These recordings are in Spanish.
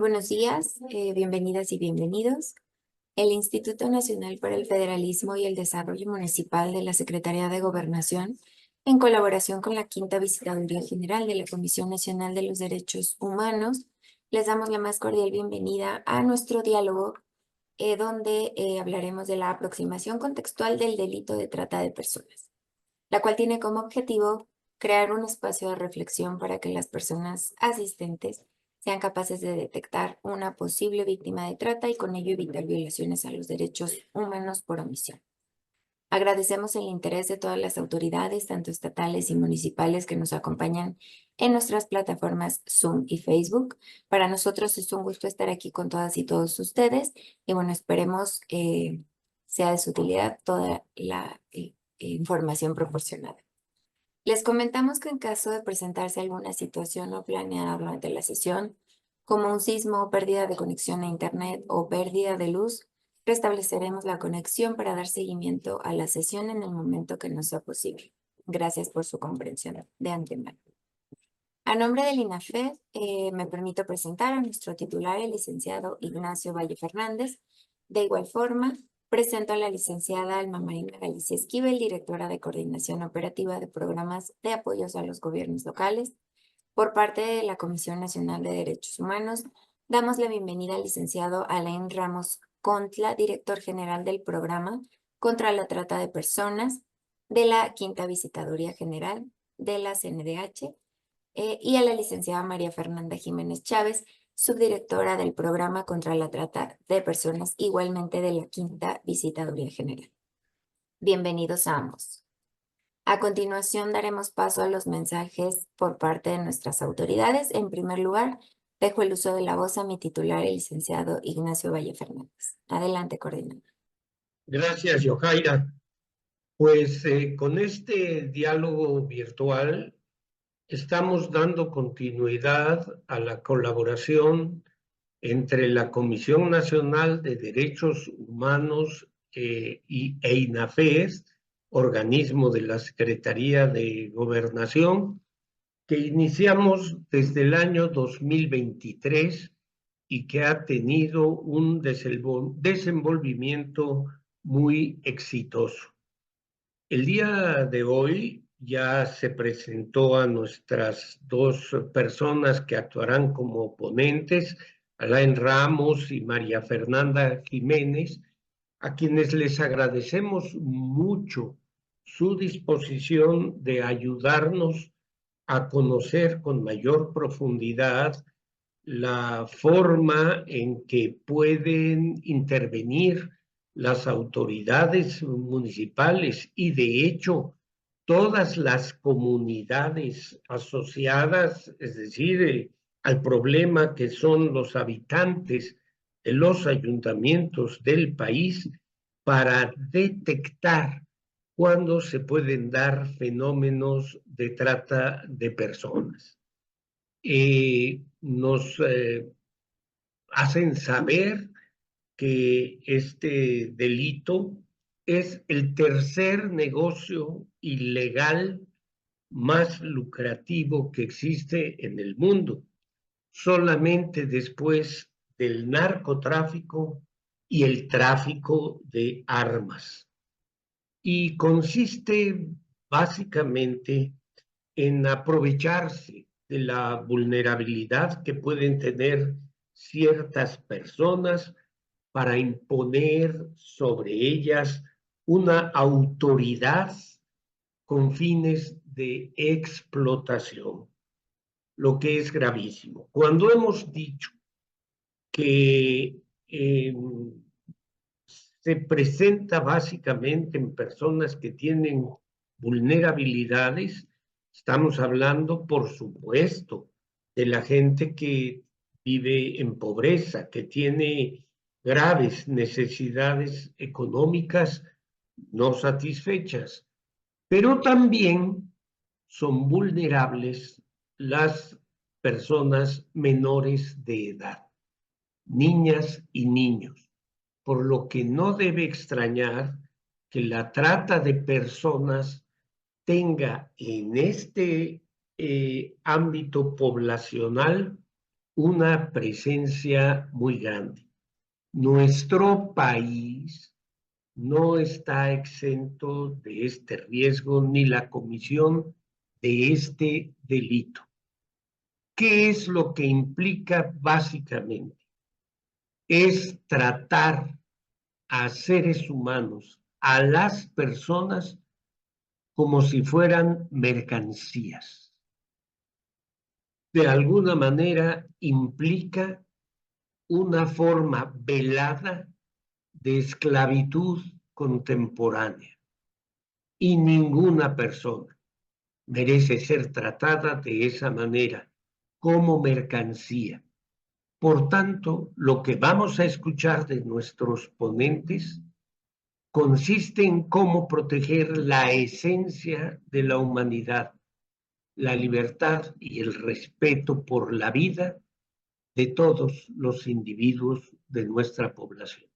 buenos días, bienvenidas y bienvenidos. El Instituto Nacional para el Federalismo y el Desarrollo Municipal de la Secretaría de Gobernación, en colaboración con la Quinta Visitaduría General de la Comisión Nacional de los Derechos Humanos, les damos la más cordial bienvenida a nuestro diálogo, donde hablaremos de la aproximación contextual del delito de trata de personas, la cual tiene como objetivo crear un espacio de reflexión para que las personas asistentes sean capaces de detectar una posible víctima de trata y con ello evitar violaciones a los derechos humanos por omisión. Agradecemos el interés de todas las autoridades, tanto estatales y municipales, que nos acompañan en nuestras plataformas Zoom y Facebook. Para nosotros es un gusto estar aquí con todas y todos ustedes y bueno, esperemos sea de su utilidad toda la información proporcionada. Les comentamos que en caso de presentarse alguna situación no planeada durante la sesión, como un sismo, pérdida de conexión a Internet o pérdida de luz, restableceremos la conexión para dar seguimiento a la sesión en el momento que nos sea posible. Gracias por su comprensión de antemano. A nombre del INAFED, me permito presentar a nuestro titular, el licenciado Ignacio Valle Fernández. De igual forma, presento a la licenciada Alma Marina Galicia Esquivel, directora de Coordinación Operativa de Programas de Apoyos a los Gobiernos Locales. Por parte de la Comisión Nacional de Derechos Humanos, damos la bienvenida al licenciado Alain Ramos Contla, director general del Programa contra la Trata de Personas de la Quinta Visitaduría General de la CNDH, y a la licenciada María Fernanda Jiménez Chávez, subdirectora del Programa contra la Trata de Personas, igualmente de la Quinta Visitaduría General. Bienvenidos a ambos. A continuación daremos paso a los mensajes por parte de nuestras autoridades. En primer lugar, dejo el uso de la voz a mi titular, el licenciado Ignacio Valle Fernández. Adelante, coordinador. Gracias, Yojaira. Pues con este diálogo virtual estamos dando continuidad a la colaboración entre la Comisión Nacional de Derechos Humanos e INAFES, organismo de la Secretaría de Gobernación, que iniciamos desde el año 2023 y que ha tenido un desenvolvimiento muy exitoso. El día de hoy ya se presentó a nuestras dos personas que actuarán como ponentes, Alain Ramos y María Fernanda Jiménez, a quienes les agradecemos mucho su disposición de ayudarnos a conocer con mayor profundidad la forma en que pueden intervenir las autoridades municipales y, de hecho, todas las comunidades asociadas, es decir, al problema que son los habitantes de los ayuntamientos del país, para detectar cuándo se pueden dar fenómenos de trata de personas. Nos hacen saber que este delito es el tercer negocio ilegal más lucrativo que existe en el mundo, solamente después del narcotráfico y el tráfico de armas. Y consiste básicamente en aprovecharse de la vulnerabilidad que pueden tener ciertas personas para imponer sobre ellas una autoridad con fines de explotación, lo que es gravísimo. Cuando hemos dicho que se presenta básicamente en personas que tienen vulnerabilidades, estamos hablando, por supuesto, de la gente que vive en pobreza, que tiene graves necesidades económicas no satisfechas, pero también son vulnerables las personas menores de edad, niñas y niños, por lo que no debe extrañar que la trata de personas tenga en este ámbito poblacional una presencia muy grande. Nuestro país no está exento de este riesgo ni la comisión de este delito. ¿Qué es lo que implica básicamente? Es tratar a seres humanos, a las personas, como si fueran mercancías. De alguna manera implica una forma velada de esclavitud contemporánea y ninguna persona merece ser tratada de esa manera, como mercancía. Por tanto, lo que vamos a escuchar de nuestros ponentes consiste en cómo proteger la esencia de la humanidad, la libertad y el respeto por la vida de todos los individuos de nuestra población.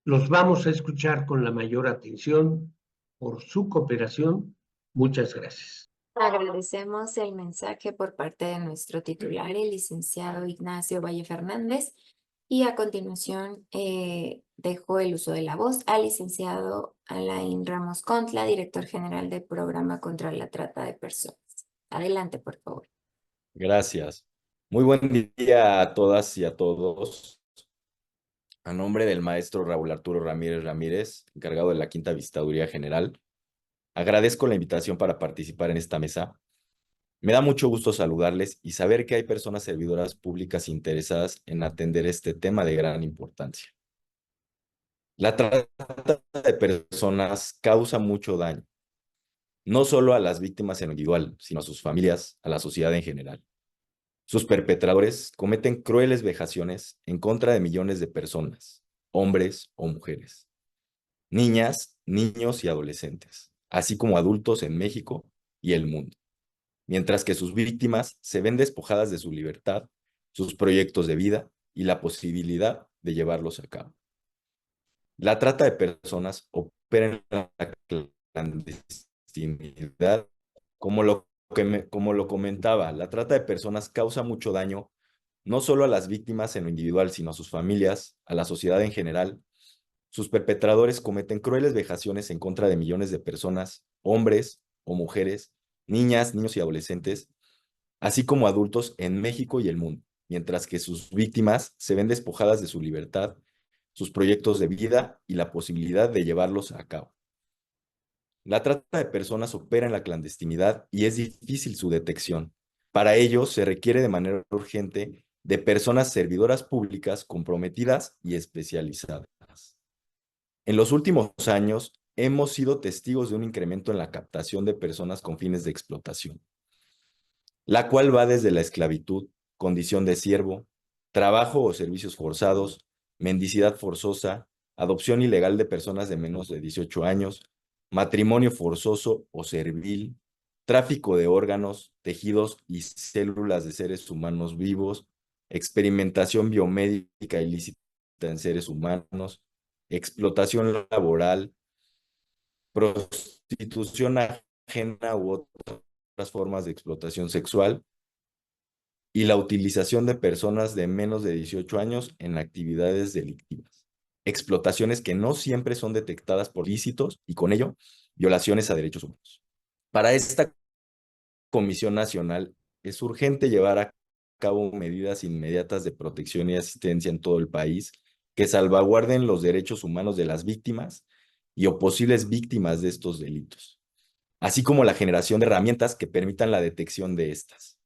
Los vamos a escuchar con la mayor atención por su cooperación. Muchas gracias. Agradecemos el mensaje por parte de nuestro titular, el licenciado Ignacio Valle Fernández, y a continuación dejo el uso de la voz al licenciado Alain Ramos Contla, director general del Programa contra la Trata de Personas. Adelante, por favor. Gracias. Muy buen día a todas y a todos. A nombre del maestro Raúl Arturo Ramírez Ramírez, encargado de la Quinta Visitaduría General, agradezco la invitación para participar en esta mesa. Me da mucho gusto saludarles y saber que hay personas servidoras públicas interesadas en atender este tema de gran importancia. La trata de personas causa mucho daño, no solo a las víctimas en individual, sino a sus familias, a la sociedad en general. Sus perpetradores cometen crueles vejaciones en contra de millones de personas, hombres o mujeres, niñas, niños y adolescentes, así como adultos en México y el mundo, mientras que sus víctimas se ven despojadas de su libertad, sus proyectos de vida y la posibilidad de llevarlos a cabo. La trata de personas opera en la clandestinidad, como lo comentaba, la trata de personas causa mucho daño no solo a las víctimas en lo individual, sino a sus familias, a la sociedad en general. Sus perpetradores cometen crueles vejaciones en contra de millones de personas, hombres o mujeres, niñas, niños y adolescentes, así como adultos en México y el mundo, mientras que sus víctimas se ven despojadas de su libertad, sus proyectos de vida y la posibilidad de llevarlos a cabo. La trata de personas opera en la clandestinidad y es difícil su detección. Para ello, se requiere de manera urgente de personas servidoras públicas comprometidas y especializadas. En los últimos años, hemos sido testigos de un incremento en la captación de personas con fines de explotación, la cual va desde la esclavitud, condición de siervo, trabajo o servicios forzados, mendicidad forzosa, adopción ilegal de personas de menos de 18 años, matrimonio forzoso o servil, tráfico de órganos, tejidos y células de seres humanos vivos, experimentación biomédica ilícita en seres humanos, explotación laboral, prostitución ajena u otras formas de explotación sexual, y la utilización de personas de menos de 18 años en actividades delictivas. Explotaciones que no siempre son detectadas por ilícitos y con ello violaciones a derechos humanos. Para esta Comisión Nacional es urgente llevar a cabo medidas inmediatas de protección y asistencia en todo el país que salvaguarden los derechos humanos de las víctimas y o posibles víctimas de estos delitos, así como la generación de herramientas que permitan la detección de estas.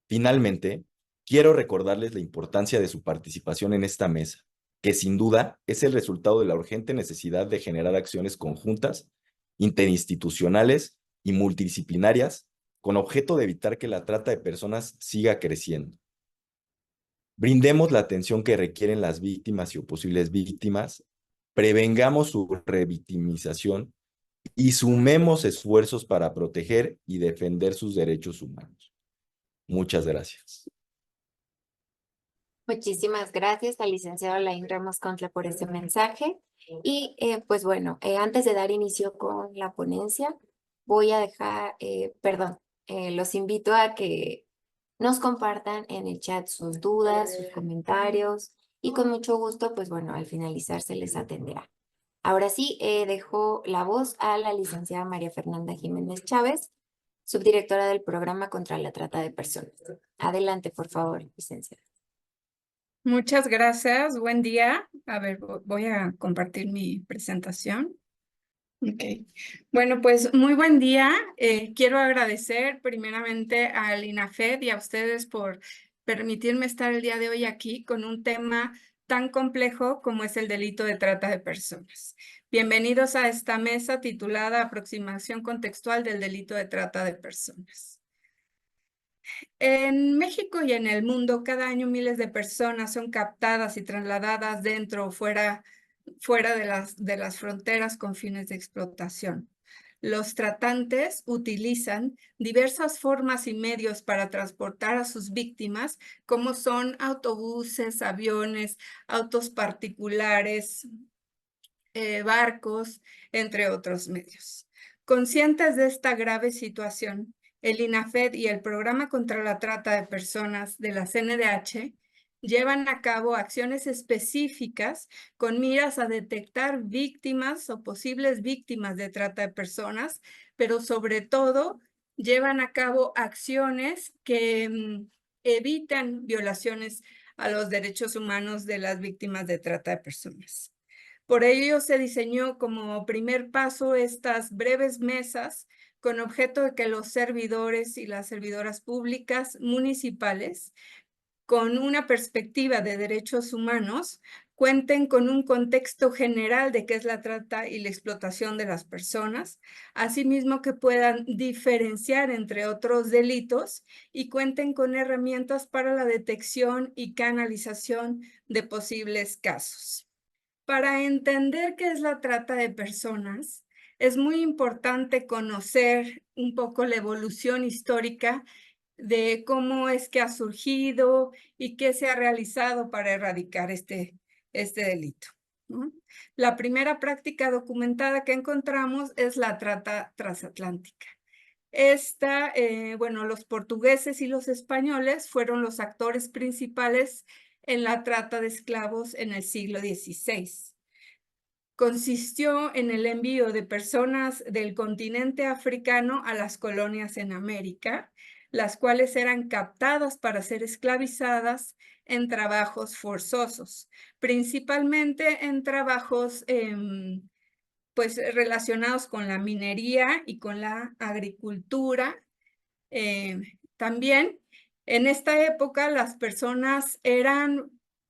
Finalmente, quiero recordarles la importancia de su participación en esta mesa, que sin duda es el resultado de la urgente necesidad de generar acciones conjuntas, interinstitucionales y multidisciplinarias con objeto de evitar que la trata de personas siga creciendo. Brindemos la atención que requieren las víctimas y o posibles víctimas, prevengamos su revictimización y sumemos esfuerzos para proteger y defender sus derechos humanos. Muchas gracias. Muchísimas gracias al licenciado Alain Ramos Contla por ese mensaje. Y pues bueno, antes de dar inicio con la ponencia, voy a dejar, los invito a que nos compartan en el chat sus dudas, sus comentarios y con mucho gusto, pues bueno, al finalizar se les atenderá. Ahora sí, dejo la voz a la licenciada María Fernanda Jiménez Chávez, subdirectora del Programa contra la Trata de Personas. Adelante, por favor, licenciada. Muchas gracias, buen día. A ver, voy a compartir mi presentación. Ok. Bueno, pues muy buen día. Quiero agradecer primeramente al INAFED y a ustedes por permitirme estar el día de hoy aquí con un tema tan complejo como es el delito de trata de personas. Bienvenidos a esta mesa titulada Aproximación contextual del delito de trata de personas. En México y en el mundo, cada año miles de personas son captadas y trasladadas dentro o fuera de las fronteras con fines de explotación. Los tratantes utilizan diversas formas y medios para transportar a sus víctimas, como son autobuses, aviones, autos particulares, barcos, entre otros medios. Conscientes de esta grave situación, el INAFED y el Programa contra la Trata de Personas de la CNDH llevan a cabo acciones específicas con miras a detectar víctimas o posibles víctimas de trata de personas, pero sobre todo llevan a cabo acciones que evitan violaciones a los derechos humanos de las víctimas de trata de personas. Por ello se diseñó como primer paso estas breves mesas con objeto de que los servidores y las servidoras públicas municipales, con una perspectiva de derechos humanos, cuenten con un contexto general de qué es la trata y la explotación de las personas, asimismo que puedan diferenciar entre otros delitos y cuenten con herramientas para la detección y canalización de posibles casos. Para entender qué es la trata de personas, es muy importante conocer un poco la evolución histórica de cómo es que ha surgido y qué se ha realizado para erradicar este delito, ¿no? La primera práctica documentada que encontramos es la trata transatlántica. Bueno, los portugueses y los españoles fueron los actores principales en la trata de esclavos en el siglo XVI. Consistió en el envío de personas del continente africano a las colonias en América, las cuales eran captadas para ser esclavizadas en trabajos forzosos, principalmente en trabajos pues, relacionados con la minería y con la agricultura. También en esta época las personas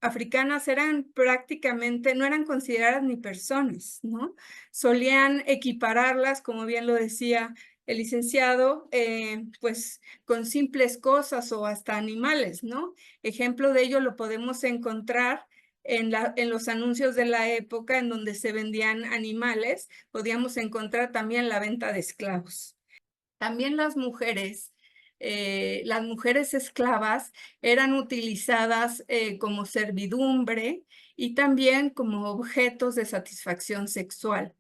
africanas eran prácticamente, no eran consideradas ni personas, ¿no? Solían equipararlas, como bien lo decía el licenciado, pues con simples cosas o hasta animales, ¿no? Ejemplo de ello lo podemos encontrar en los anuncios de la época en donde se vendían animales, podíamos encontrar también la venta de esclavos. También las mujeres esclavas eran utilizadas como servidumbre y también como objetos de satisfacción sexual.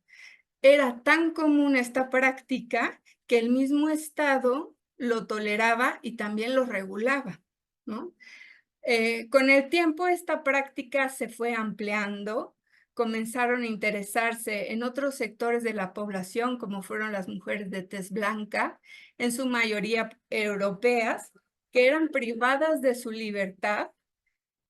Era tan común esta práctica que el mismo Estado lo toleraba y también lo regulaba, ¿no? Con el tiempo esta práctica se fue ampliando, comenzaron a interesarse en otros sectores de la población, como fueron las mujeres de tez blanca, en su mayoría europeas, que eran privadas de su libertad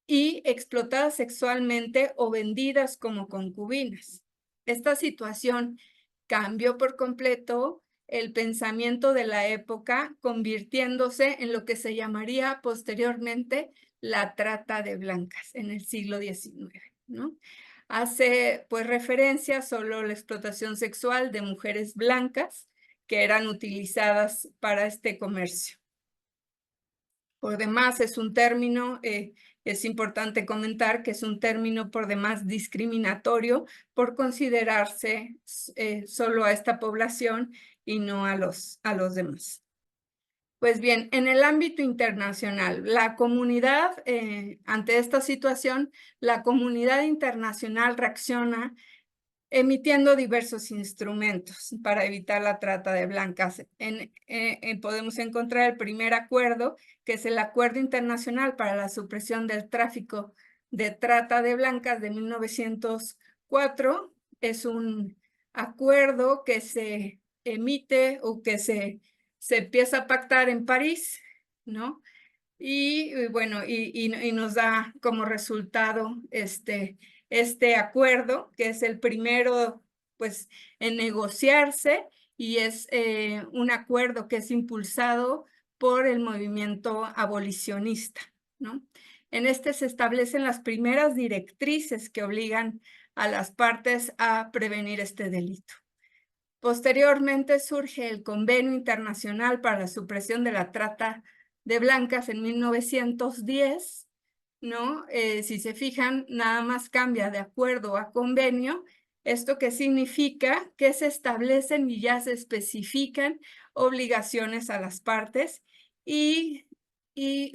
y explotadas sexualmente o vendidas como concubinas. Esta situación cambió por completo el pensamiento de la época, convirtiéndose en lo que se llamaría posteriormente la trata de blancas en el siglo XIX, ¿no? Hace pues referencia solo a la explotación sexual de mujeres blancas que eran utilizadas para este comercio. Por demás es un término, es importante comentar que es un término por demás discriminatorio por considerarse solo a esta población y no a los demás. Pues bien, en el ámbito internacional, la comunidad, ante esta situación, la comunidad internacional reacciona emitiendo diversos instrumentos para evitar la trata de blancas. Podemos encontrar el primer acuerdo, que es el Acuerdo Internacional para la Supresión del Tráfico de Trata de Blancas de 1904. Es un acuerdo que se emite o que se empieza a pactar en París, ¿no? Y bueno, y nos da como resultado este acuerdo, que es el primero pues en negociarse, y es un acuerdo que es impulsado por el movimiento abolicionista, ¿no? En este se establecen las primeras directrices que obligan a las partes a prevenir este delito. Posteriormente surge el Convenio Internacional para la Supresión de la Trata de Blancas en 1910, ¿no? Si se fijan, nada más cambia de acuerdo a convenio. ¿Esto qué significa? Que se establecen y ya se especifican obligaciones a las partes y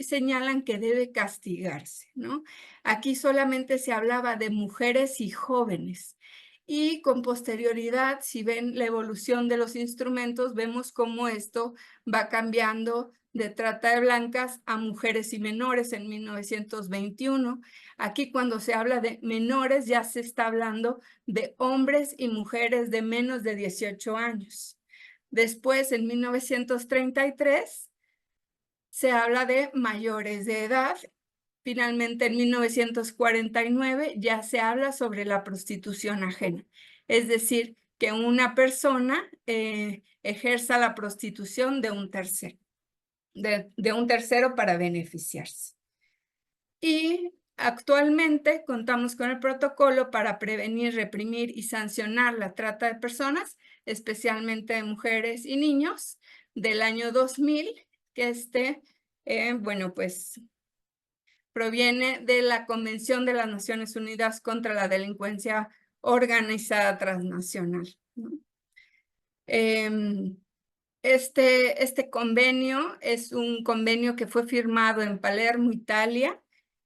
señalan que debe castigarse, ¿no? Aquí solamente se hablaba de mujeres y jóvenes. Y con posterioridad, si ven la evolución de los instrumentos, vemos cómo esto va cambiando de trata de blancas a mujeres y menores en 1921. Aquí cuando se habla de menores ya se está hablando de hombres y mujeres de menos de 18 años. Después, en 1933, se habla de mayores de edad. Finalmente, en 1949 ya se habla sobre la prostitución ajena, es decir, que una persona ejerza la prostitución de un tercero, de un tercero para beneficiarse. Y actualmente contamos con el protocolo para prevenir, reprimir y sancionar la trata de personas, especialmente de mujeres y niños, del año 2000, que bueno, pues proviene de la Convención de las Naciones Unidas contra la Delincuencia Organizada Transnacional, ¿no? Este convenio es un convenio que fue firmado en Palermo, Italia.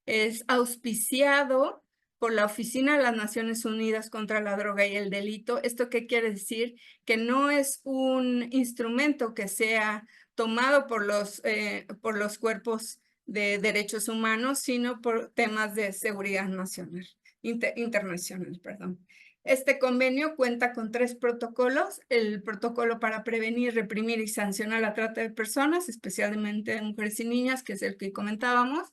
Es auspiciado por la Oficina de las Naciones Unidas contra la Droga y el Delito. ¿Esto qué quiere decir? Que no es un instrumento que sea tomado por los cuerpos de derechos humanos, sino por temas de seguridad nacional, internacional, perdón. Este convenio cuenta con 3 protocolos: el protocolo para prevenir, reprimir y sancionar la trata de personas, especialmente de mujeres y niñas, que es el que comentábamos.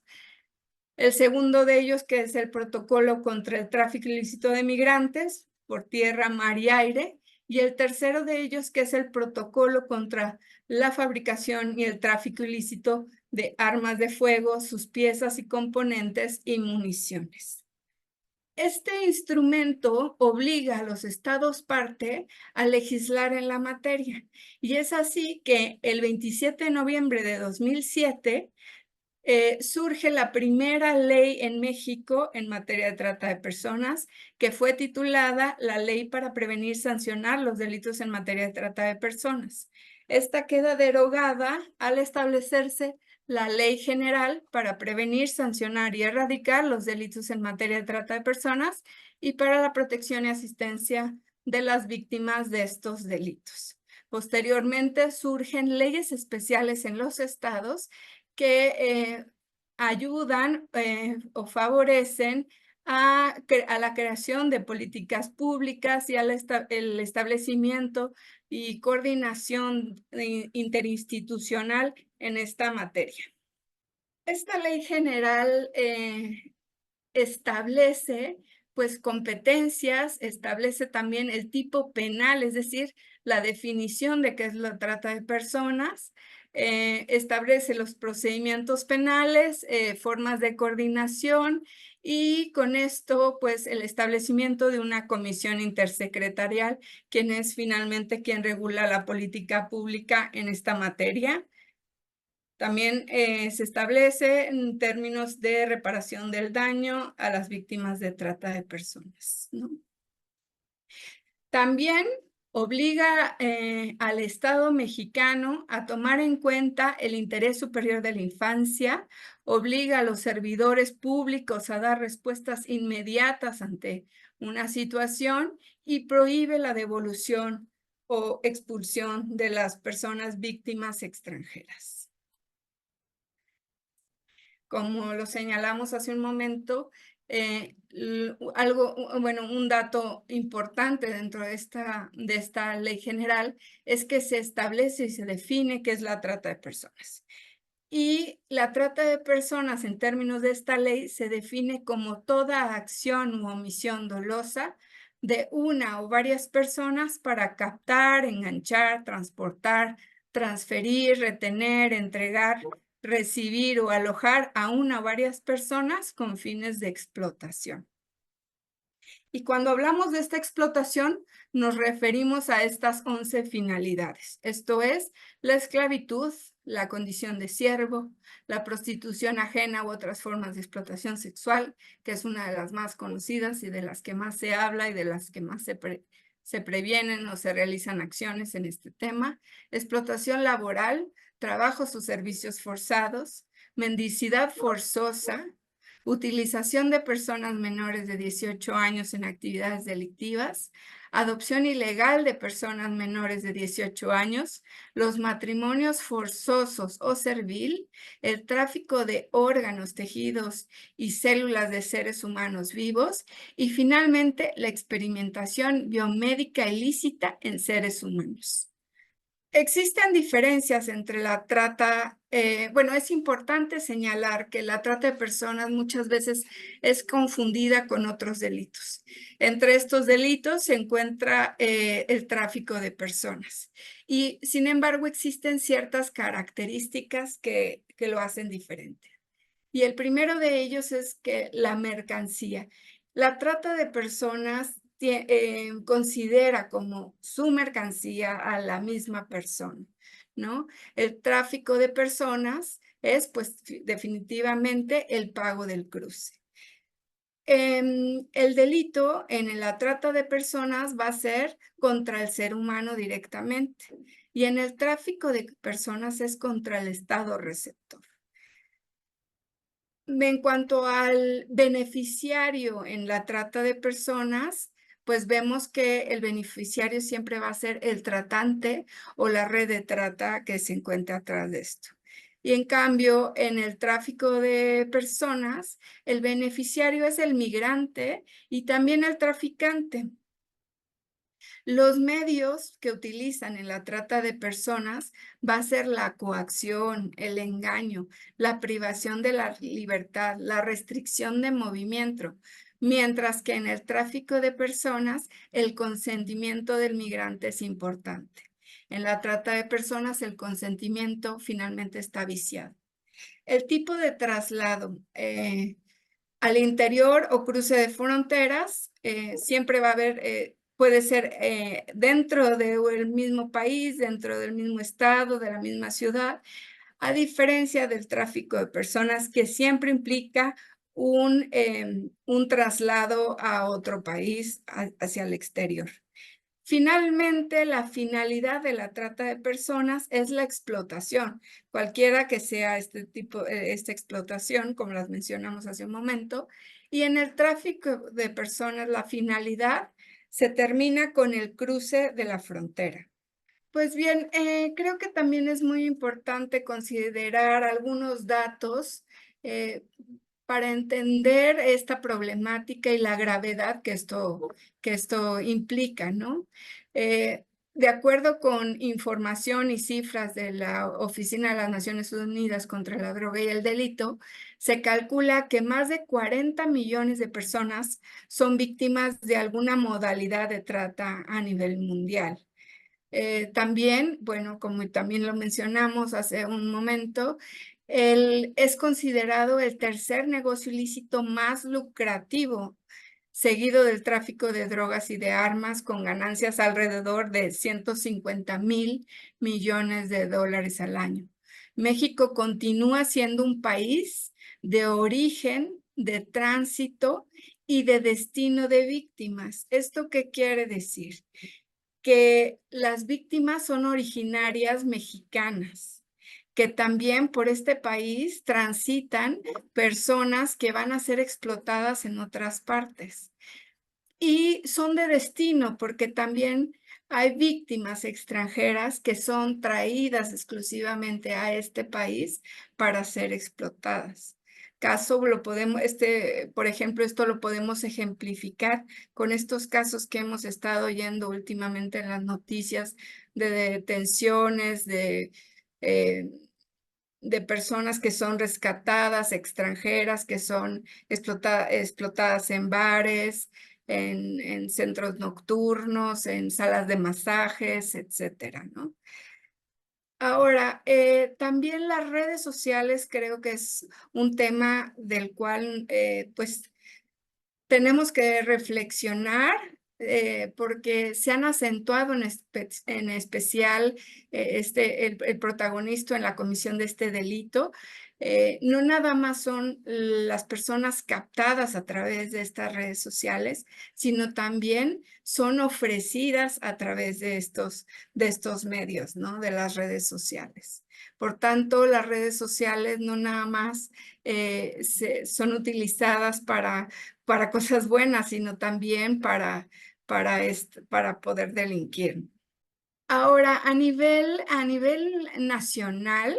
El segundo de ellos, que es el protocolo contra el tráfico ilícito de migrantes por tierra, mar y aire. Y el tercero de ellos, que es el protocolo contra la fabricación y el tráfico ilícito de armas de fuego, sus piezas y componentes y municiones. Este instrumento obliga a los estados parte a legislar en la materia, y es así que el 27 de noviembre de 2007 surge la primera ley en México en materia de trata de personas, que fue titulada la Ley para Prevenir y Sancionar los Delitos en Materia de Trata de Personas. Esta queda derogada al establecerse la Ley General para Prevenir, Sancionar y Erradicar los Delitos en Materia de Trata de Personas y para la protección y asistencia de las víctimas de estos delitos. Posteriormente surgen leyes especiales en los estados que ayudan o favorecen a la creación de políticas públicas y al el establecimiento y coordinación interinstitucional en esta materia. Esta ley general establece pues competencias, establece también el tipo penal, es decir, la definición de qué es la trata de personas, establece los procedimientos penales, formas de coordinación, y con esto pues el establecimiento de una comisión intersecretarial, quien es finalmente quien regula la política pública en esta materia. También se establece en términos de reparación del daño a las víctimas de trata de personas, ¿no? También Obliga al Estado mexicano a tomar en cuenta el interés superior de la infancia, obliga a los servidores públicos a dar respuestas inmediatas ante una situación y prohíbe la devolución o expulsión de las personas víctimas extranjeras. Como lo señalamos hace un momento, un dato importante dentro de esta ley general es que se establece y se define qué es la trata de personas. Y la trata de personas en términos de esta ley se define como toda acción u omisión dolosa de una o varias personas para captar, enganchar, transportar, transferir, retener, entregar, recibir o alojar a una o varias personas con fines de explotación. Y cuando hablamos de esta explotación, nos referimos a estas 11 finalidades. Esto es, la esclavitud, la condición de siervo, la prostitución ajena u otras formas de explotación sexual, que es una de las más conocidas y de las que más se habla y de las que más se previenen o se realizan acciones en este tema. Explotación laboral, trabajos o servicios forzados, mendicidad forzosa, utilización de personas menores de 18 años en actividades delictivas, adopción ilegal de personas menores de 18 años, los matrimonios forzosos o servil, el tráfico de órganos, tejidos y células de seres humanos vivos y finalmente la experimentación biomédica ilícita en seres humanos. Existen diferencias entre la trata, es importante señalar que la trata de personas muchas veces es confundida con otros delitos. Entre estos delitos se encuentra el tráfico de personas y sin embargo existen ciertas características que lo hacen diferente. Y el primero de ellos es que la mercancía. La trata de personas considera como su mercancía a la misma persona, ¿no? El tráfico de personas es, pues, definitivamente el pago del cruce. El delito en la trata de personas va a ser contra el ser humano directamente y en el tráfico de personas es contra el Estado receptor. En cuanto al beneficiario en la trata de personas, pues vemos que el beneficiario siempre va a ser el tratante o la red de trata que se encuentra atrás de esto. Y en cambio, en el tráfico de personas, el beneficiario es el migrante y también el traficante. Los medios que utilizan en la trata de personas va a ser la coacción, el engaño, la privación de la libertad, la restricción de movimiento, mientras que en el tráfico de personas el consentimiento del migrante es importante. En la trata de personas el consentimiento finalmente está viciado. El tipo de traslado al interior o cruce de fronteras siempre va a haber... puede ser dentro del mismo país, dentro del mismo estado, de la misma ciudad, a diferencia del tráfico de personas que siempre implica un traslado a otro país, hacia el exterior. Finalmente, la finalidad de la trata de personas es la explotación, cualquiera que sea esta explotación, como las mencionamos hace un momento, y en el tráfico de personas la finalidad se termina con el cruce de la frontera. Pues bien, creo que también es muy importante considerar algunos datos para entender esta problemática y la gravedad que esto implica, ¿no? De acuerdo con información y cifras de la Oficina de las Naciones Unidas contra la Droga y el Delito, se calcula que más de 40 millones de personas son víctimas de alguna modalidad de trata a nivel mundial. También, bueno, como también lo mencionamos hace un momento, es considerado el tercer negocio ilícito más lucrativo, seguido del tráfico de drogas y de armas, con ganancias alrededor de 150,000 millones de dólares al año. México continúa siendo un país de origen, de tránsito y de destino de víctimas. ¿Esto qué quiere decir? que las víctimas son originarias mexicanas, que también por este país transitan personas que van a ser explotadas en otras partes. Y son de destino, porque también hay víctimas extranjeras que son traídas exclusivamente a este país para ser explotadas. Caso lo podemos, por ejemplo, esto lo podemos ejemplificar con estos casos que hemos estado oyendo últimamente en las noticias de detenciones, de personas que son rescatadas, extranjeras, que son explotadas en bares, en centros nocturnos, en salas de masajes, etcétera, ¿no? Ahora, también las redes sociales creo que es un tema del cual, pues, tenemos que reflexionar porque se han acentuado en especial el protagonista en la comisión de este delito. No nada más son las personas captadas a través de estas redes sociales, sino también son ofrecidas a través de estos medios, ¿no? De las redes sociales. Por tanto, las redes sociales no nada más son utilizadas para cosas buenas, sino también para poder delinquir. Ahora, a nivel nacional,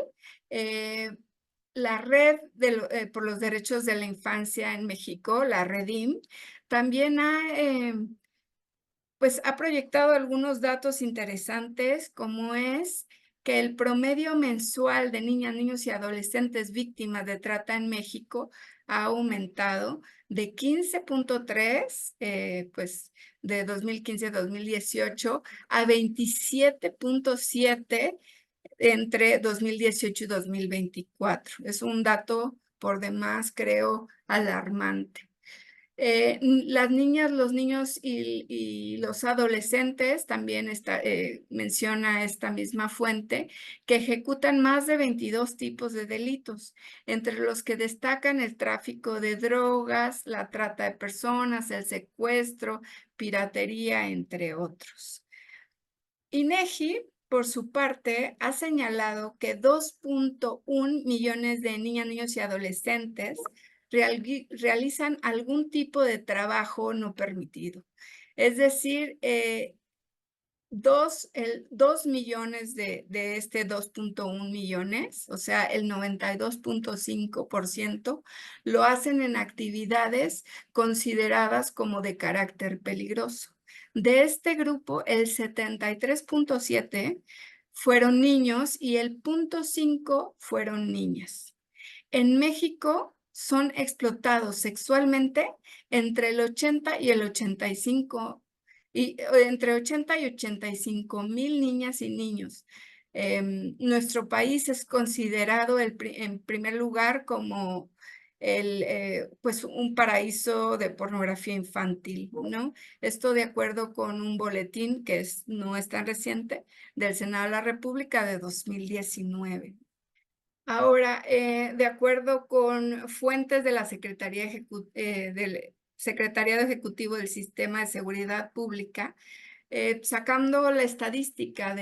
la Red por los Derechos de la Infancia en México, la REDIM, también pues ha proyectado algunos datos interesantes, como es que el promedio mensual de niñas, niños y adolescentes víctimas de trata en México ha aumentado de 15.3, pues de 2015 a 2018, a 27.7 entre 2018 y 2024. Es un dato por demás, creo, alarmante. Las niñas, los niños y los adolescentes, también menciona esta misma fuente, que ejecutan más de 22 tipos de delitos, entre los que destacan el tráfico de drogas, la trata de personas, el secuestro, piratería, entre otros. INEGI, por su parte, ha señalado que 2.1 millones de niñas, niños y adolescentes realizan algún tipo de trabajo no permitido. Es decir, 2 millones de este 2.1 millones, o sea, el 92.5%, lo hacen en actividades consideradas como de carácter peligroso. De este grupo, el 73.7 fueron niños y el 0.5 fueron niñas. En México son explotados sexualmente entre el 80 y el 85, entre 80 y 85 mil niñas y niños. Nuestro país es considerado en primer lugar como pues un paraíso de pornografía infantil, ¿no? Esto de acuerdo con un boletín que no es tan reciente del Senado de la República de 2019. Ahora, de acuerdo con fuentes de la del Secretariado Ejecutivo del Sistema de Seguridad Pública, sacando la estadística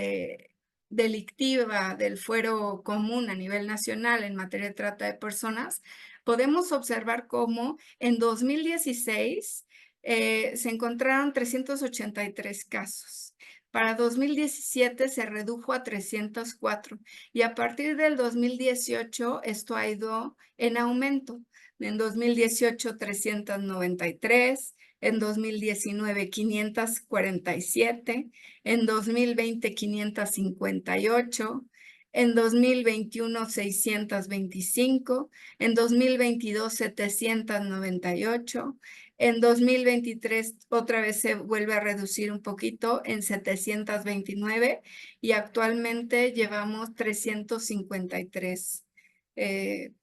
delictiva del fuero común a nivel nacional en materia de trata de personas, podemos observar cómo en 2016 se encontraron 383 casos. Para 2017 se redujo a 304 y a partir del 2018 esto ha ido en aumento. En 2018 393, en 2019 547, en 2020 558, en 2021 625, en 2022 798, en 2023 otra vez se vuelve a reducir un poquito en 729 y actualmente llevamos 353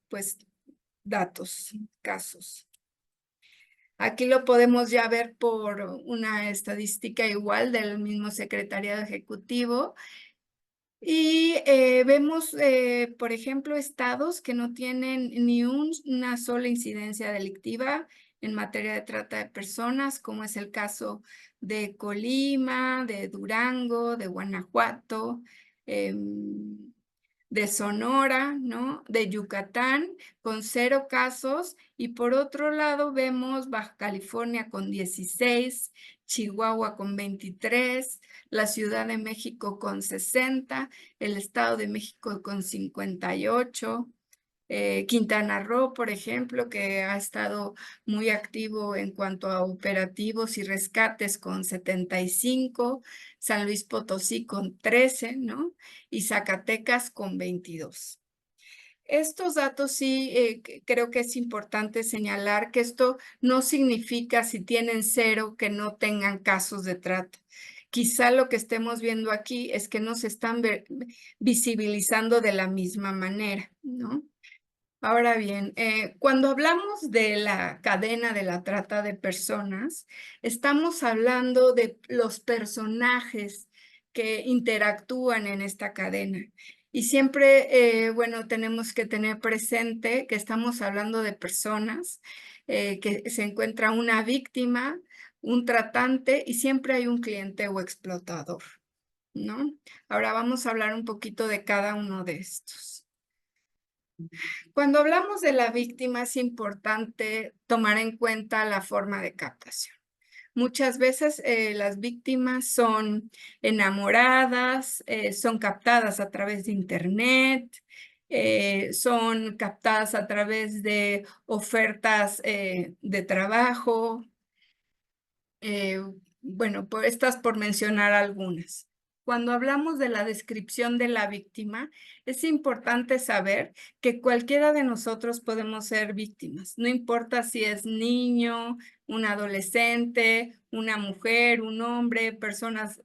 pues casos. Aquí lo podemos ya ver por una estadística igual del mismo Secretariado Ejecutivo. Y vemos, por ejemplo, estados que no tienen ni una sola incidencia delictiva en materia de trata de personas, como es el caso de Colima, de Durango, de Guanajuato, de Sonora, ¿no? De Yucatán, con 0 casos. Y por otro lado vemos Baja California con 16, Chihuahua con 23, la Ciudad de México con 60, el Estado de México con 58, Quintana Roo, por ejemplo, que ha estado muy activo en cuanto a operativos y rescates con 75, San Luis Potosí con 13, ¿no? Y Zacatecas con 22. Estos datos sí creo que es importante señalar que esto no significa si tienen 0 que no tengan casos de trata. Quizá lo que estemos viendo aquí es que no se están visibilizando de la misma manera, ¿no? Ahora bien, cuando hablamos de la cadena de la trata de personas, estamos hablando de los personajes que interactúan en esta cadena. Y siempre, bueno, tenemos que tener presente que estamos hablando de personas, que se encuentra una víctima, un tratante y siempre hay un cliente o explotador, ¿no? Ahora vamos a hablar un poquito de cada uno de estos. Cuando hablamos de la víctima es importante tomar en cuenta la forma de captación. Muchas veces las víctimas son enamoradas, son captadas a través de internet, son captadas a través de ofertas de trabajo. Bueno, pues estas por mencionar algunas. Cuando hablamos de la descripción de la víctima, es importante saber que cualquiera de nosotros podemos ser víctimas. No importa si es niño, un adolescente, una mujer, un hombre, personas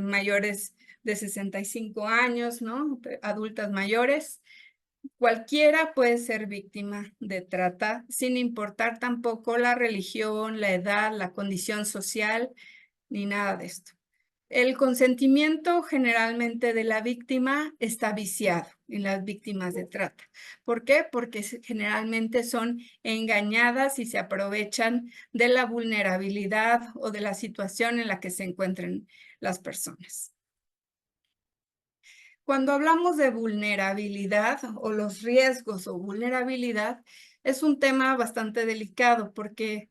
mayores de 65 años, ¿no? Adultas mayores. Cualquiera puede ser víctima de trata, sin importar tampoco la religión, la edad, la condición social, ni nada de esto. El consentimiento generalmente de la víctima está viciado en las víctimas de trata. ¿Por qué? Porque generalmente son engañadas y se aprovechan de la vulnerabilidad o de la situación en la que se encuentran las personas. Cuando hablamos de vulnerabilidad o los riesgos o vulnerabilidad, es un tema bastante delicado porque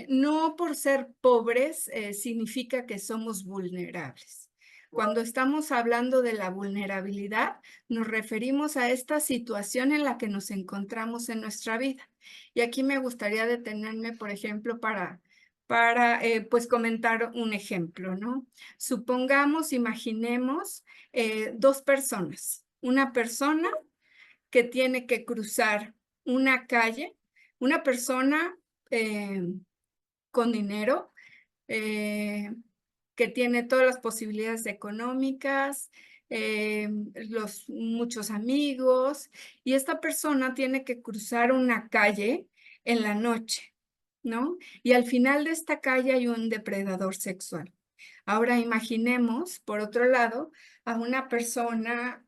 no por ser pobres significa que somos vulnerables. Cuando estamos hablando de la vulnerabilidad, nos referimos a esta situación en la que nos encontramos en nuestra vida. Y aquí me gustaría detenerme, por ejemplo, para pues comentar un ejemplo, ¿no? Supongamos, imaginemos 2 personas. Una persona que tiene que cruzar una calle, una persona con dinero, que tiene todas las posibilidades económicas, muchos amigos, y esta persona tiene que cruzar una calle en la noche, ¿no? Y al final de esta calle hay un depredador sexual. Ahora imaginemos, por otro lado, a una persona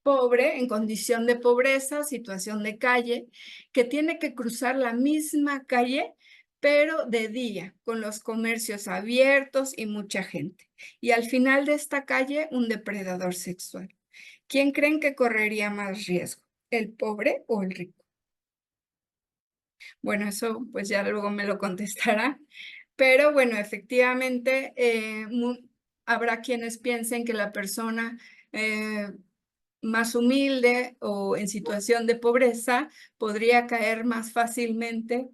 pobre, en condición de pobreza, situación de calle, que tiene que cruzar la misma calle, pero de día, con los comercios abiertos y mucha gente. Y al final de esta calle, un depredador sexual. ¿Quién creen que correría más riesgo? ¿El pobre o el rico? Bueno, eso pues ya luego me lo contestará. Pero bueno, efectivamente, habrá quienes piensen que la persona más humilde o en situación de pobreza podría caer más fácilmente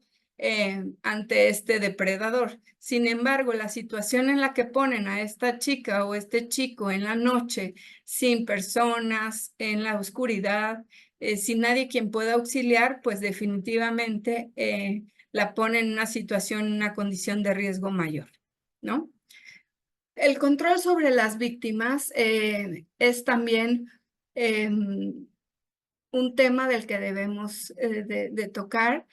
ante este depredador. Sin embargo, la situación en la que ponen a esta chica o este chico en la noche, sin personas, en la oscuridad, sin nadie quien pueda auxiliar, pues definitivamente la pone en una situación, en una condición de riesgo mayor, ¿no? El control sobre las víctimas es también un tema del que debemos de tocar.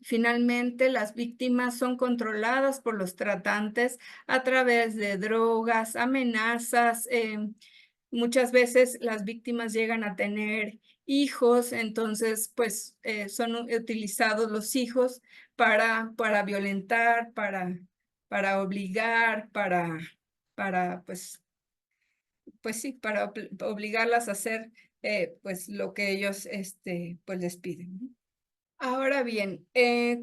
Finalmente, las víctimas son controladas por los tratantes a través de drogas, amenazas. Muchas veces las víctimas llegan a tener hijos, entonces pues son utilizados los hijos para violentar, para obligar, para sí, para obligarlas a hacer pues lo que ellos pues les piden, ¿no? Ahora bien,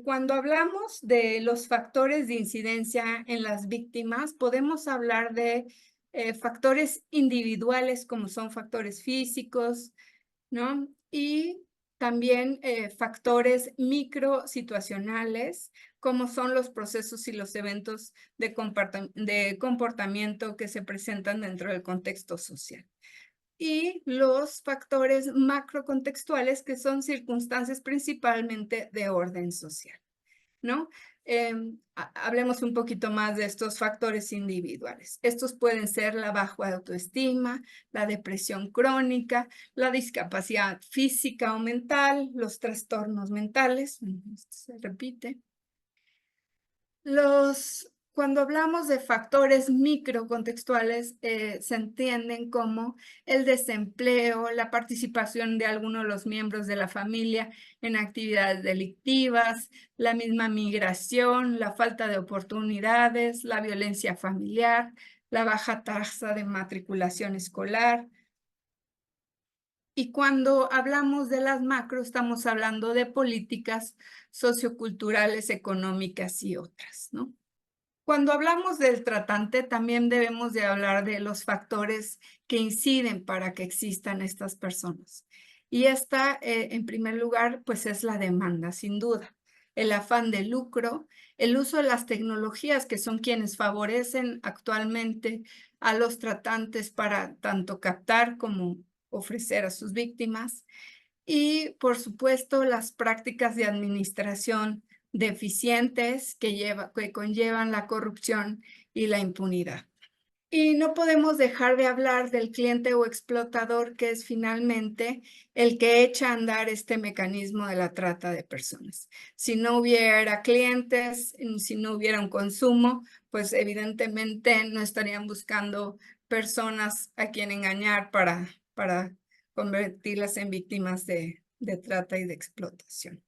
cuando hablamos de los factores de incidencia en las víctimas, podemos hablar de factores individuales como son factores físicos, ¿no? Y también factores microsituacionales, como son los procesos y los eventos de comportamiento que se presentan dentro del contexto social. Y los factores macrocontextuales, que son circunstancias principalmente de orden social, ¿no? Hablemos un poquito más de estos factores individuales. Estos pueden ser la baja autoestima, la depresión crónica, la discapacidad física o mental, los trastornos mentales, esto se repite. Cuando hablamos de factores microcontextuales, se entienden como el desempleo, la participación de alguno de los miembros de la familia en actividades delictivas, la misma migración, la falta de oportunidades, la violencia familiar, la baja tasa de matriculación escolar. Y cuando hablamos de las macro, estamos hablando de políticas socioculturales, económicas y otras, ¿no? Cuando hablamos del tratante, también debemos de hablar de los factores que inciden para que existan estas personas. Y esta, en primer lugar, pues es la demanda, sin duda. El afán de lucro, el uso de las tecnologías, que son quienes favorecen actualmente a los tratantes para tanto captar como ofrecer a sus víctimas. Y, por supuesto, las prácticas de administración deficientes que conllevan la corrupción y la impunidad. Y no podemos dejar de hablar del cliente o explotador, que es finalmente el que echa a andar este mecanismo de la trata de personas. Si no hubiera clientes, si no hubiera un consumo, pues evidentemente no estarían buscando personas a quien engañar para convertirlas en víctimas de trata y de explotación.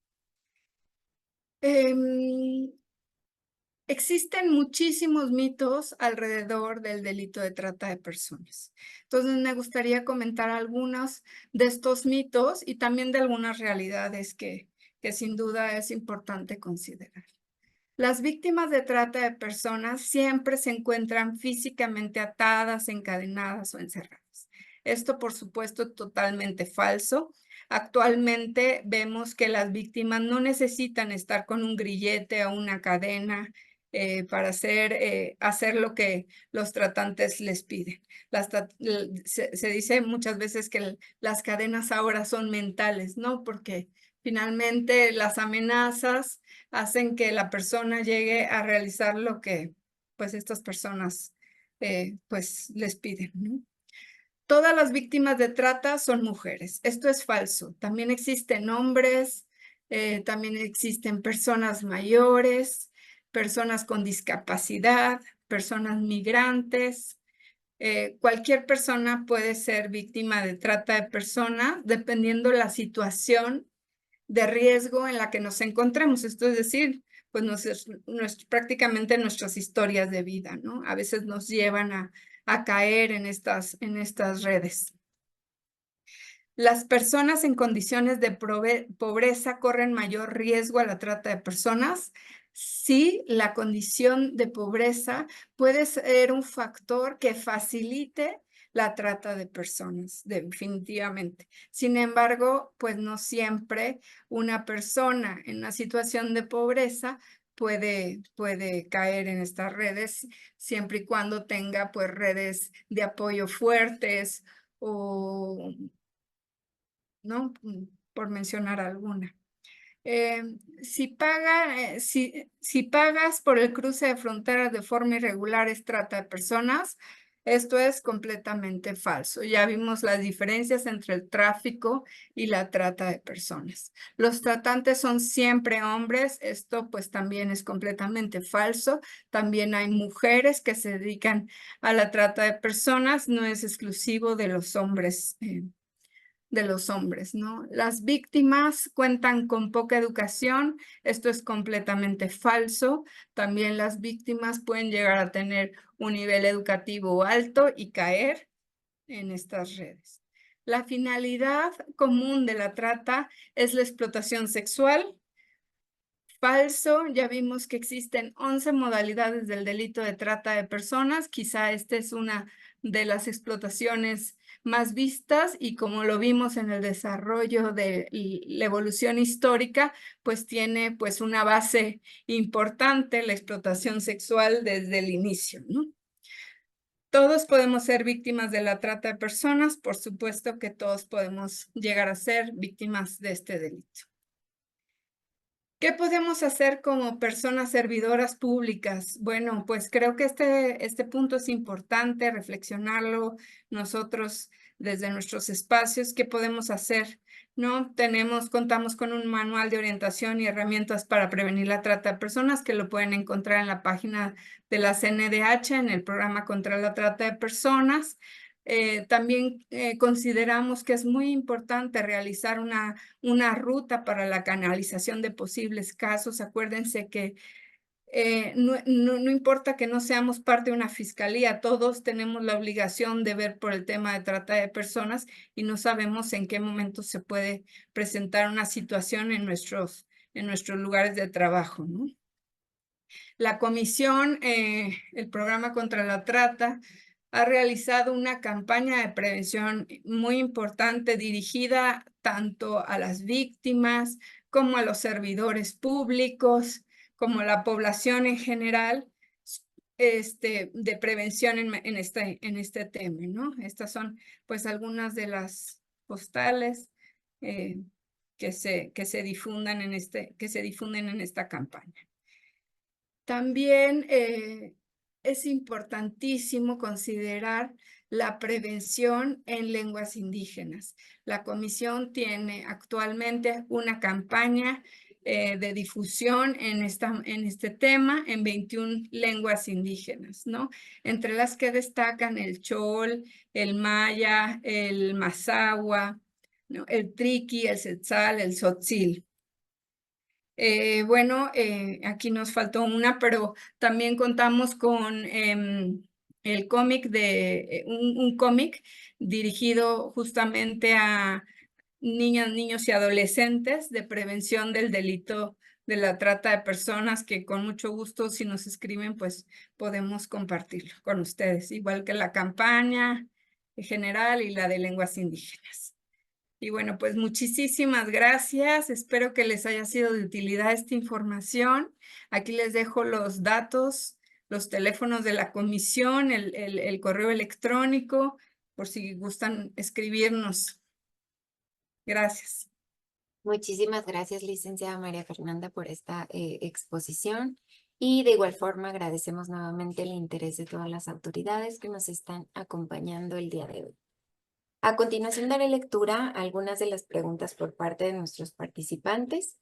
Existen muchísimos mitos alrededor del delito de trata de personas. Entonces, me gustaría comentar algunos de estos mitos y también de algunas realidades que sin duda es importante considerar. Las víctimas de trata de personas siempre se encuentran físicamente atadas, encadenadas o encerradas. Esto, por supuesto, totalmente falso. Actualmente vemos que las víctimas no necesitan estar con un grillete o una cadena para hacer lo que los tratantes les piden. Se dice muchas veces que las cadenas ahora son mentales, ¿no? Porque finalmente las amenazas hacen que la persona llegue a realizar lo que pues estas personas pues les piden, ¿no? Todas las víctimas de trata son mujeres. Esto es falso. También existen hombres, también existen personas mayores, personas con discapacidad, personas migrantes. Cualquier persona puede ser víctima de trata de personas dependiendo la situación de riesgo en la que nos encontremos. Esto es decir, pues prácticamente nuestras historias de vida, ¿no? A veces nos llevan a caer en estas redes. Las personas en condiciones de pobreza corren mayor riesgo a la trata de personas. Sí, la condición de pobreza puede ser un factor que facilite la trata de personas, definitivamente. Sin embargo, pues no siempre una persona en una situación de pobreza puede caer en estas redes, siempre y cuando tenga pues redes de apoyo fuertes o, ¿no? Por mencionar alguna. Si pagas por el cruce de fronteras de forma irregular es trata de personas, esto es completamente falso. Ya vimos las diferencias entre el tráfico y la trata de personas. Los tratantes son siempre hombres, esto pues también es completamente falso. También hay mujeres que se dedican a la trata de personas, no es exclusivo de los hombres de los hombres, ¿no? Las víctimas cuentan con poca educación, esto es completamente falso. También las víctimas pueden llegar a tener un nivel educativo alto y caer en estas redes. La finalidad común de la trata es la explotación sexual. Falso, ya vimos que existen 11 modalidades del delito de trata de personas, quizá esta es una de las explotaciones más vistas y como lo vimos en el desarrollo de la evolución histórica, pues tiene pues una base importante la explotación sexual desde el inicio, ¿no? Todos podemos ser víctimas de la trata de personas, por supuesto que todos podemos llegar a ser víctimas de este delito. ¿Qué podemos hacer como personas servidoras públicas? Bueno, pues creo que este punto es importante reflexionarlo nosotros desde nuestros espacios. ¿Qué podemos hacer? ¿No? Contamos con un manual de orientación y herramientas para prevenir la trata de personas que lo pueden encontrar en la página de la CNDH en el programa contra la trata de personas. También consideramos que es muy importante realizar una ruta para la canalización de posibles casos. Acuérdense que no importa que no seamos parte de una fiscalía, todos tenemos la obligación de ver por el tema de trata de personas y no sabemos en qué momento se puede presentar una situación en nuestros lugares de trabajo, ¿no? La comisión, el programa contra la trata, ha realizado una campaña de prevención muy importante dirigida tanto a las víctimas como a los servidores públicos, como a la población en general, de prevención en este tema, ¿no? Estas son pues algunas de las postales que se difunden en esta campaña. También es importantísimo considerar la prevención en lenguas indígenas. La comisión tiene actualmente una campaña de difusión en este tema en 21 lenguas indígenas, ¿no? Entre las que destacan el chol, el maya, el mazahua, ¿no? El triqui, el tzetzal, el tzotzil. Aquí nos faltó una, pero también contamos con el cómic un cómic dirigido justamente a niños y adolescentes de prevención del delito de la trata de personas, que con mucho gusto, si nos escriben, pues podemos compartirlo con ustedes, igual que la campaña en general y la de lenguas indígenas. Y bueno, pues muchísimas gracias. Espero que les haya sido de utilidad esta información. Aquí les dejo los datos, los teléfonos de la comisión, el correo electrónico, por si gustan escribirnos. Gracias. Muchísimas gracias, licenciada María Fernanda, por esta exposición. Y de igual forma agradecemos nuevamente el interés de todas las autoridades que nos están acompañando el día de hoy. A continuación daré lectura a algunas de las preguntas por parte de nuestros participantes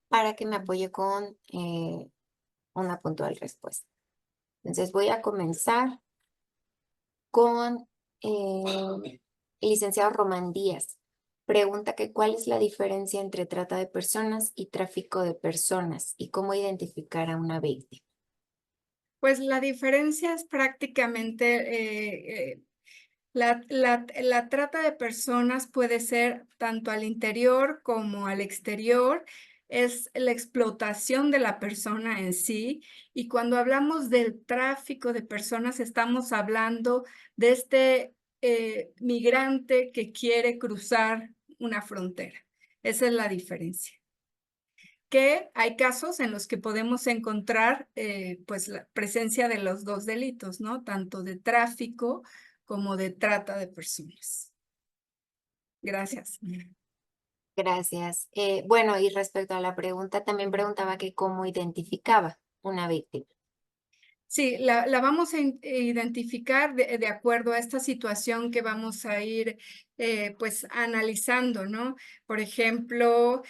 para que me apoye con una puntual respuesta. Entonces voy a comenzar con el licenciado Román Díaz. Pregunta que cuál es la diferencia entre trata de personas y tráfico de personas y cómo identificar a una víctima. Pues la diferencia es prácticamente la trata de personas puede ser tanto al interior como al exterior, es la explotación de la persona en sí. Y cuando hablamos del tráfico de personas, estamos hablando de este migrante que quiere cruzar una frontera. Esa es la diferencia. Que hay casos en los que podemos encontrar pues la presencia de los dos delitos, ¿no? Tanto de tráfico como de trata de personas. Gracias. Gracias. Bueno, y respecto a la pregunta, también preguntaba que cómo identificaba una víctima. Sí, la vamos a identificar de acuerdo a esta situación que vamos a ir pues analizando, ¿no? Por ejemplo,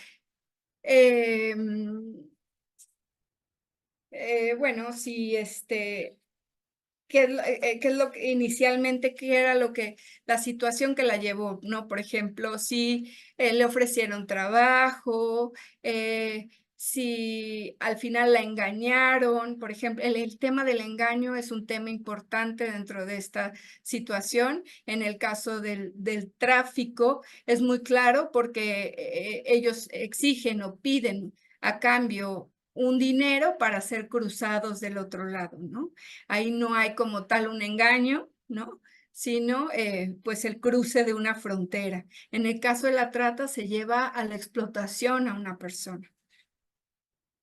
bueno, si qué es lo que inicialmente, qué era la situación que la llevó, ¿no? Por ejemplo, si le ofrecieron trabajo, si al final la engañaron, por ejemplo, el tema del engaño es un tema importante dentro de esta situación. En el caso del tráfico es muy claro porque ellos exigen o piden a cambio un dinero para ser cruzados del otro lado, ¿no? Ahí no hay como tal un engaño, ¿no? Sino pues el cruce de una frontera. En el caso de la trata se lleva a la explotación a una persona.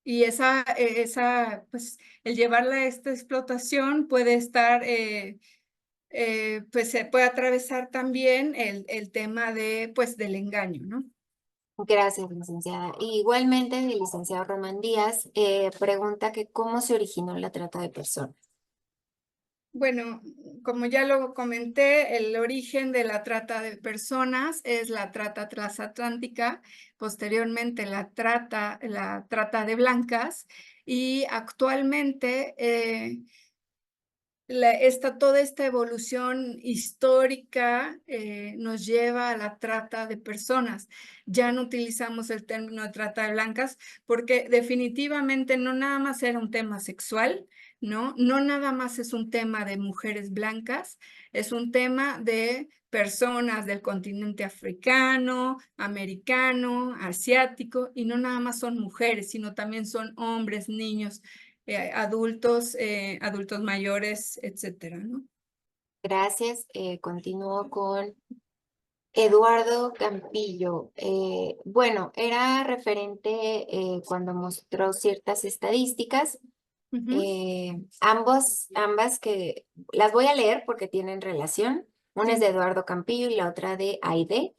Y pues el llevarla a esta explotación puede estar, pues se puede atravesar también el tema pues del engaño, ¿no? Gracias, licenciada. Y igualmente, el licenciado Román Díaz pregunta que cómo se originó la trata de personas. Bueno, como ya lo comenté, el origen de la trata de personas es la trata transatlántica, posteriormente la trata de blancas y actualmente toda esta evolución histórica nos lleva a la trata de personas. Ya no utilizamos el término de trata de blancas porque definitivamente no nada más era un tema sexual, ¿no? No nada más es un tema de mujeres blancas, es un tema de personas del continente africano, americano, asiático, y no nada más son mujeres, sino también son hombres, niños, adultos mayores, etcétera, ¿no? Gracias. Continúo con Eduardo Campillo. Bueno, era referente cuando mostró ciertas estadísticas. Ambas que las voy a leer porque tienen relación. Una es de Eduardo Campillo y la otra de Aide.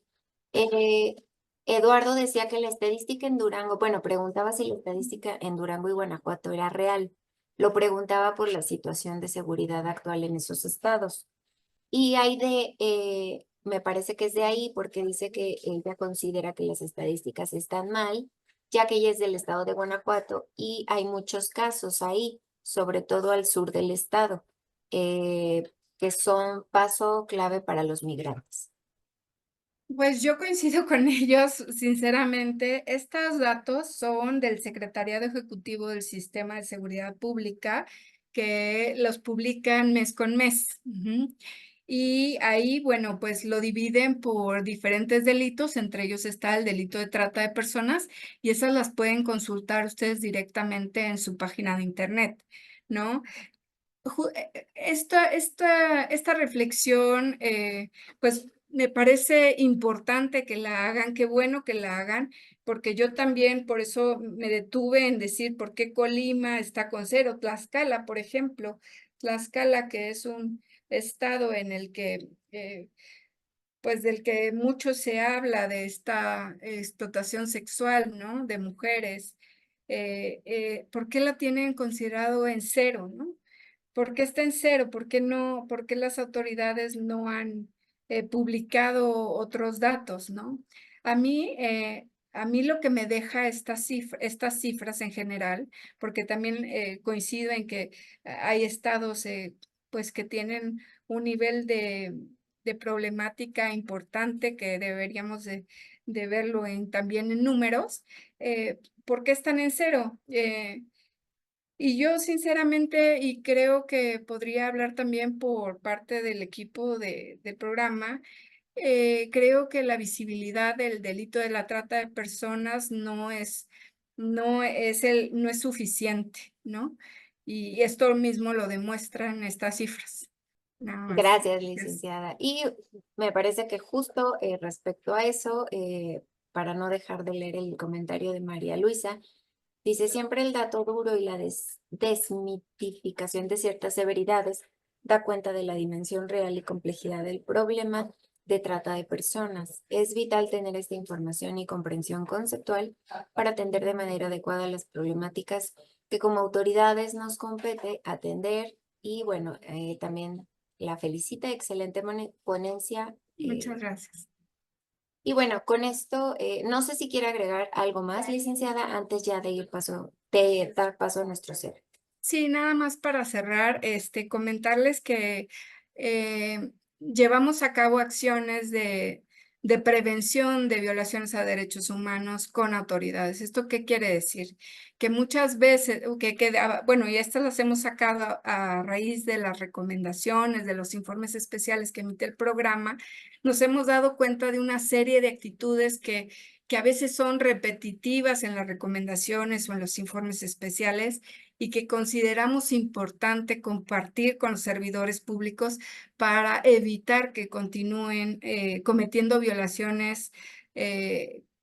Eh, Eduardo decía que la estadística en Durango, bueno, preguntaba si la estadística en Durango y Guanajuato era real. Lo preguntaba por la situación de seguridad actual en esos estados. Y Aide, me parece que es de ahí porque dice que ella considera que las estadísticas están mal, ya que ella es del estado de Guanajuato y hay muchos casos ahí, sobre todo al sur del estado, que son paso clave para los migrantes. Pues yo coincido con ellos, sinceramente. Estos datos son del Secretariado Ejecutivo del Sistema de Seguridad Pública, que los publican mes con mes. Y ahí, bueno, pues lo dividen por diferentes delitos, entre ellos está el delito de trata de personas, y esas las pueden consultar ustedes directamente en su página de internet, ¿no? Esta reflexión, pues me parece importante que la hagan, qué bueno que la hagan, porque yo también por eso me detuve en decir por qué Colima está con cero. Tlaxcala, por ejemplo, Tlaxcala, que es un estado en el que, pues del que mucho se habla de esta explotación sexual, ¿no? De mujeres. ¿Por qué la tienen considerado en cero, ¿no? ¿Por qué está en cero? ¿Por qué no? ¿Por qué las autoridades no han publicado otros datos, ¿no? A mí lo que me deja estas cifras en general, porque también coincido en que hay estados pues que tienen un nivel de problemática importante que deberíamos de verlo también en números. ¿Por qué están en cero? Y yo sinceramente, y creo que podría hablar también por parte del equipo del programa, creo que la visibilidad del delito de la trata de personas no es suficiente, ¿no? Y esto mismo lo demuestran estas cifras. Nada más. Gracias, licenciada. Y me parece que justo respecto a eso, para no dejar de leer el comentario de María Luisa, dice siempre el dato duro y la desmitificación de ciertas severidades da cuenta de la dimensión real y complejidad del problema de trata de personas. Es vital tener esta información y comprensión conceptual para atender de manera adecuada las problemáticas que como autoridades nos compete atender y bueno, también la felicita, excelente ponencia. Muchas gracias. Y bueno, con esto, no sé si quiere agregar algo más, licenciada, antes ya de dar paso a nuestro cierre. Sí, nada más para cerrar, comentarles que llevamos a cabo acciones de prevención de violaciones a derechos humanos con autoridades. ¿Esto qué quiere decir? Que muchas veces, bueno, y estas las hemos sacado a raíz de las recomendaciones, de los informes especiales que emite el programa, nos hemos dado cuenta de una serie de actitudes que a veces son repetitivas en las recomendaciones o en los informes especiales y que consideramos importante compartir con los servidores públicos para evitar que continúen cometiendo violaciones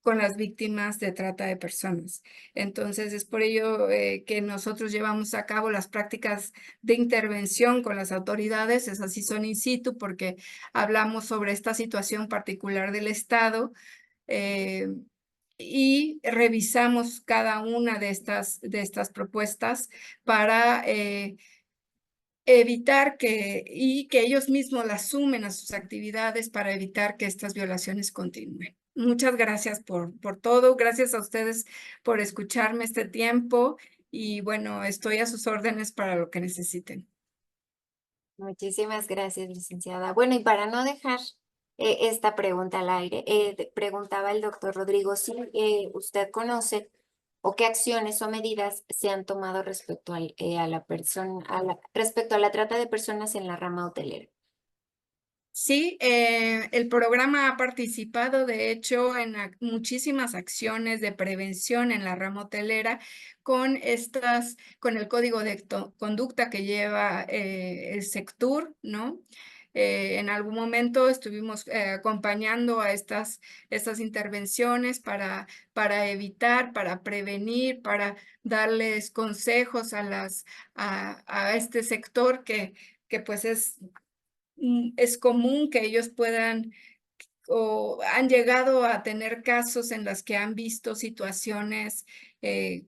con las víctimas de trata de personas. Entonces, es por ello que nosotros llevamos a cabo las prácticas de intervención con las autoridades, esas sí son in situ, porque hablamos sobre esta situación particular del Estado, y revisamos cada una de estas propuestas para evitar que ellos mismos las sumen a sus actividades para evitar que estas violaciones continúen. Muchas gracias por todo. Gracias a ustedes por escucharme este tiempo y bueno, estoy a sus órdenes para lo que necesiten. Muchísimas gracias, licenciada. Bueno, y para no dejar esta pregunta al aire, preguntaba el doctor Rodrigo si usted conoce o qué acciones o medidas se han tomado respecto a la persona, respecto a la trata de personas en la rama hotelera. Sí, el programa ha participado, de hecho, en muchísimas acciones de prevención en la rama hotelera con el código de conducta que lleva el sector, ¿no? En algún momento estuvimos acompañando a estas intervenciones para evitar, para prevenir, para darles consejos a este sector que pues es común que ellos puedan o han llegado a tener casos en los que han visto situaciones que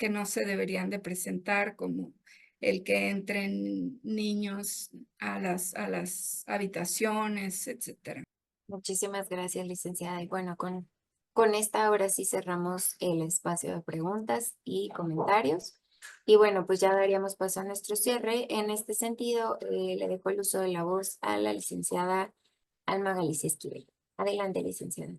no se deberían de presentar, como el que entren niños a las habitaciones, etcétera. Muchísimas gracias, licenciada. Y bueno, con esta ahora sí cerramos el espacio de preguntas y comentarios. Y bueno, pues ya daríamos paso a nuestro cierre. En este sentido, le dejo el uso de la voz a la licenciada Alma Galicia Esquivel. Adelante, licenciada.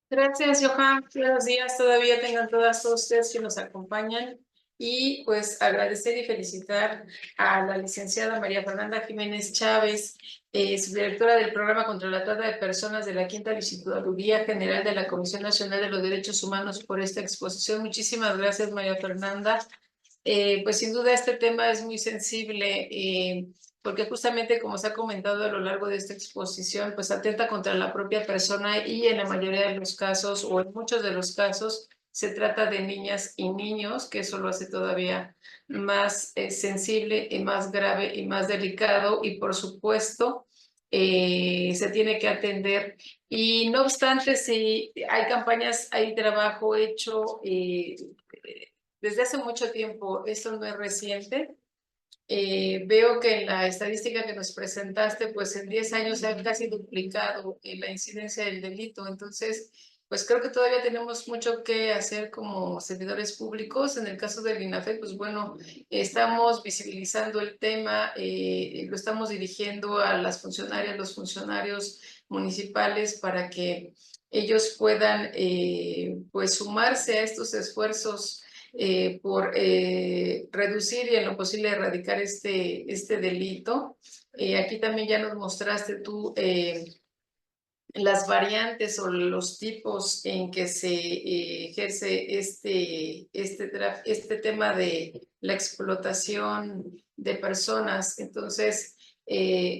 Gracias, Johan. Buenos días. Todavía tengan todas ustedes que nos acompañan. Y pues agradecer y felicitar a la licenciada María Fernanda Jiménez Chávez, subdirectora del Programa contra la Trata de Personas de la Quinta Visitaduría General de la Comisión Nacional de los Derechos Humanos, por esta exposición. Muchísimas gracias, María Fernanda. Pues sin duda este tema es muy sensible, porque justamente como se ha comentado a lo largo de esta exposición, pues atenta contra la propia persona y en la mayoría de los casos o en muchos de los casos se trata de niñas y niños, que eso lo hace todavía más sensible y más grave y más delicado y por supuesto se tiene que atender. Y no obstante, si hay campañas, hay trabajo hecho desde hace mucho tiempo, esto no es reciente. Veo que en la estadística que nos presentaste, pues en 10 años se ha casi duplicado la incidencia del delito. Entonces, pues creo que todavía tenemos mucho que hacer como servidores públicos. En el caso del INAFED, pues bueno, estamos visibilizando el tema, lo estamos dirigiendo a las funcionarias, los funcionarios municipales para que ellos puedan pues sumarse a estos esfuerzos por reducir y en lo posible erradicar este delito. Aquí también ya nos mostraste tú las variantes o los tipos en que se ejerce este tema de la explotación de personas. Entonces,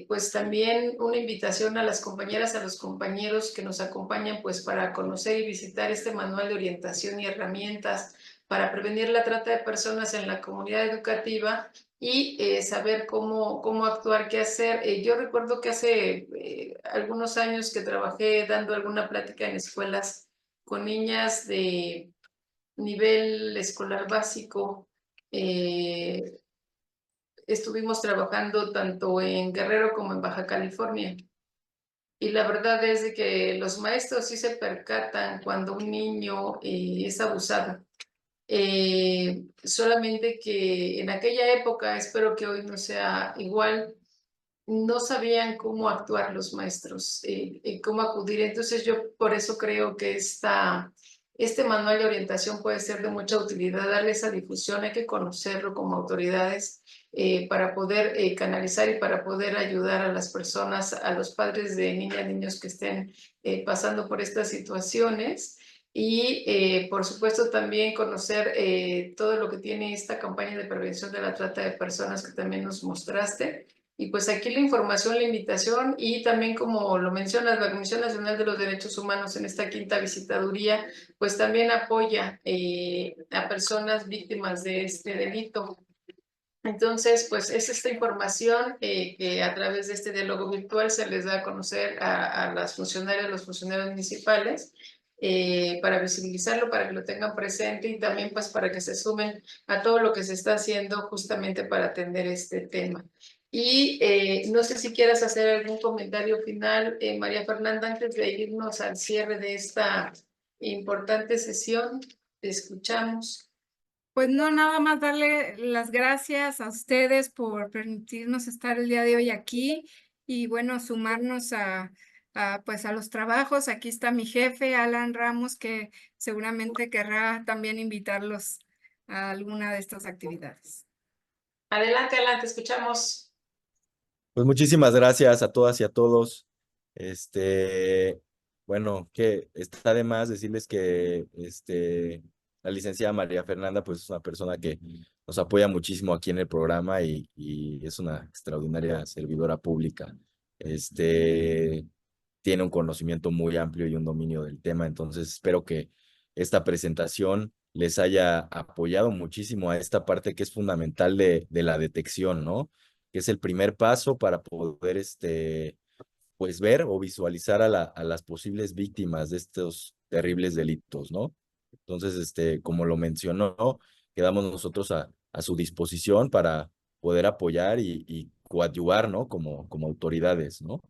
pues también una invitación a las compañeras, a los compañeros que nos acompañan, pues para conocer y visitar este manual de orientación y herramientas para prevenir la trata de personas en la comunidad educativa y saber cómo actuar, qué hacer. Yo recuerdo que hace algunos años que trabajé dando alguna plática en escuelas con niñas de nivel escolar básico. Estuvimos trabajando tanto en Guerrero como en Baja California. Y la verdad es de que los maestros sí se percatan cuando un niño es abusado. solamente que en aquella época, espero que hoy no sea igual, no sabían cómo actuar los maestros, cómo acudir. Entonces yo por eso creo que este manual de orientación puede ser de mucha utilidad, darle esa difusión, hay que conocerlo como autoridades para poder canalizar y para poder ayudar a las personas, a los padres de niñas, niños que estén pasando por estas situaciones. Y por supuesto también conocer todo lo que tiene esta campaña de prevención de la trata de personas que también nos mostraste. Y pues aquí la información, la invitación y también como lo mencionas, la Comisión Nacional de los Derechos Humanos en esta 5ª visitaduría, pues también apoya a personas víctimas de este delito. Entonces, pues es esta información que a través de este diálogo virtual se les da a conocer a las funcionarias, los funcionarios municipales, para visibilizarlo, para que lo tengan presente y también pues para que se sumen a todo lo que se está haciendo justamente para atender este tema. Y no sé si quieras hacer algún comentario final, María Fernanda, antes de irnos al cierre de esta importante sesión. Te escuchamos. Pues no, nada más darle las gracias a ustedes por permitirnos estar el día de hoy aquí y bueno, sumarnos pues a los trabajos. Aquí está mi jefe, Alan Ramos, que seguramente querrá también invitarlos a alguna de estas actividades. Adelante, Alan, te escuchamos. Pues muchísimas gracias a todas y a todos. Bueno, que está de más decirles que la licenciada María Fernanda pues es una persona que nos apoya muchísimo aquí en el programa y es una extraordinaria servidora pública. Tiene un conocimiento muy amplio y un dominio del tema, entonces espero que esta presentación les haya apoyado muchísimo a esta parte que es fundamental de la detección, ¿no? Que es el primer paso para poder pues ver o visualizar a las posibles víctimas de estos terribles delitos, ¿no? Entonces, como lo mencionó, quedamos nosotros a su disposición para poder apoyar y coadyuvar, ¿no? Como autoridades, ¿no?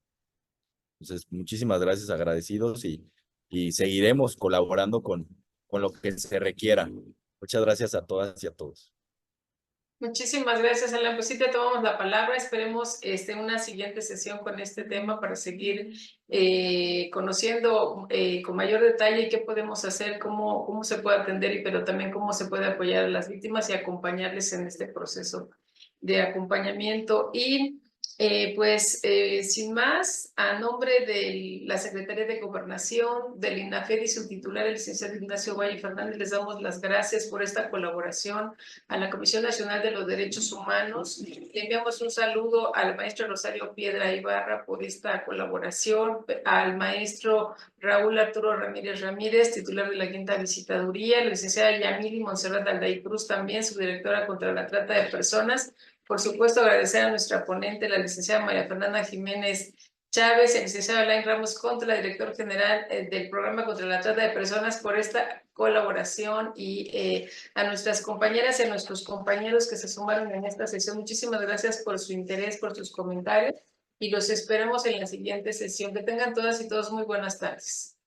Entonces, muchísimas gracias, agradecidos y seguiremos colaborando con lo que se requiera. Muchas gracias a todas y a todos. Muchísimas gracias, Alan. Pues sí te tomamos la palabra. Esperemos una siguiente sesión con este tema para seguir conociendo con mayor detalle qué podemos hacer, cómo se puede atender, pero también cómo se puede apoyar a las víctimas y acompañarles en este proceso de acompañamiento. Y sin más, a nombre de la Secretaría de Gobernación, del INAFED y su titular, el licenciado Ignacio Valle Fernández, les damos las gracias por esta colaboración a la Comisión Nacional de los Derechos Humanos. Le enviamos un saludo al maestro Rosario Piedra Ibarra por esta colaboración, al maestro Raúl Arturo Ramírez Ramírez, titular de la 5ª visitaduría, la licenciada Yamili Montserrat Alday Cruz, también subdirectora contra la trata de personas. Por supuesto, agradecer a nuestra ponente, la licenciada María Fernanda Jiménez Chávez, el licenciado Alain Ramos Contra, director general del programa contra la trata de personas, por esta colaboración y a nuestras compañeras y a nuestros compañeros que se sumaron en esta sesión. Muchísimas gracias por su interés, por sus comentarios y los esperamos en la siguiente sesión. Que tengan todas y todos muy buenas tardes.